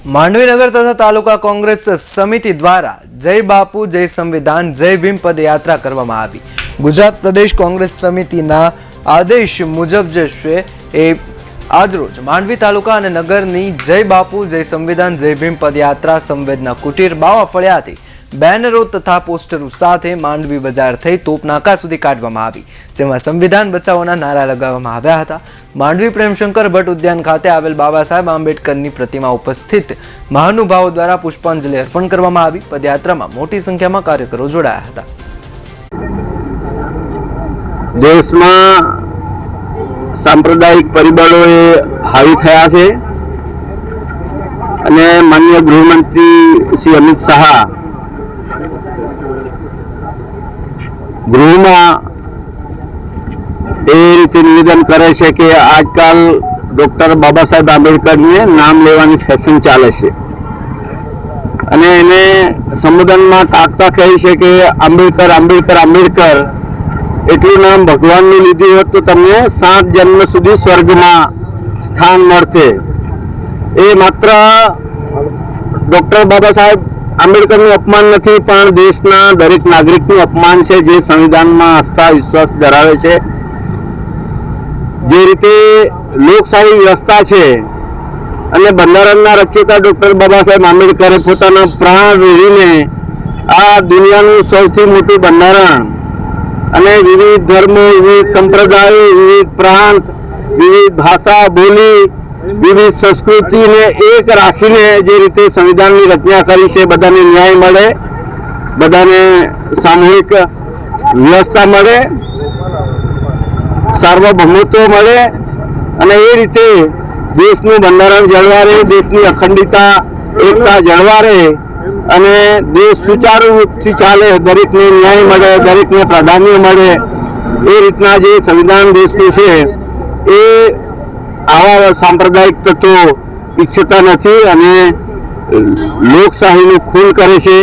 માંડવીનગર તથા તાલુકા કોંગ્રેસ સમિતિ દ્વારા જય બાપુ જય સંવિધાન જય ભીમ પદયાત્રા કરવામાં આવી। ગુજરાત પ્રદેશ કોંગ્રેસ સમિતિના આદેશ મુજબ જશે એ આજરોજ માંડવી તાલુકા અને નગરની જય બાપુ જય સંવિધાન જય ભીમ પદયાત્રા સંવેદના કુટીર બાવા ફળિયાથી બેનરો તથા પોસ્ટરો સાથે માંડવી બજાર થઈ તોપનાકા સુધી કાઢવામાં આવી, જેમાં સંવિધાન બચાવોના નારા લગાવવામાં આવ્યા હતા। માંડવી પ્રેમશંકર ભટ્ટ ઉદ્યાન ખાતે આવેલ બાબા સાહેબ આંબેડકરની પ્રતિમા ઉપસ્થિત મહાનુભાવો દ્વારા પુષ્પાંજલિ અર્પણ કરવામાં આવી। પદયાત્રામાં મોટી સંખ્યામાં કાર્યકરો જોડાયા હતા। દેશમાં સાંપ્રદાયિક પરિબળોએ હાવી થયા છે અને માનનીય ગૃહમંત્રી શ્રી અમિત શાહ ગૃહમાં એ રીતે નિવેદન કરે છે કે આજકાલ ડૉક્ટર બાબા સાહેબ આંબેડકરને નામ લેવાની ફેશન ચાલે છે અને એને સંબોધનમાં ટાંકતા કહે છે કે આંબેડકર આંબેડકર આંબેડકર એટલું નામ ભગવાનનું લીધું હોત તો તમને 7 જન્મ સુધી સ્વર્ગમાં સ્થાન મળશે। એ માત્ર ડૉક્ટર બાબા સાહેબ આંબેડકરનું અપમાન નથી, પણ દેશના દરેક નાગરિકનું અપમાન છે જે સંવિધાનમાં આસ્થા વિશ્વાસ ધરાવે છે। જે રીતે લોકશાહી વ્યવસ્થા છે અને બંધારણના રચયિતા ડૉક્ટર બાબા સાહેબ આંબેડકરે પોતાના પ્રાણ વેરીને આ દુનિયાનું સૌથી મોટું બંધારણ અને વિવિધ ધર્મો, વિવિધ સંપ્રદાયો, વિવિધ પ્રાંત, વિવિધ ભાષા બોલી, વિવિધ સંસ્કૃતિને એક રાખીને જે રીતે સંવિધાનની રચના કરી છે, બધાને ન્યાય મળે, બધાને સામૂહિક વ્યવસ્થા મળે, સાર્વભૌમત્વ મળે અને એ રીતે દેશનું બંધારણ જળવાય રહે, દેશની અખંડિતતા એકતા જળવાય રહે અને દેશ સુચારુ રૂપથી ચાલે, દરેકને ન્યાય મળે, દરેકને પ્રાધાન્ય મળે, એ રીતના જે સંવિધાન દેશનું છે એ આવા સાંપ્રદાયિક તત્વો ઈચ્છતા નથી અને લોકશાહીનું ખૂન કરે છે।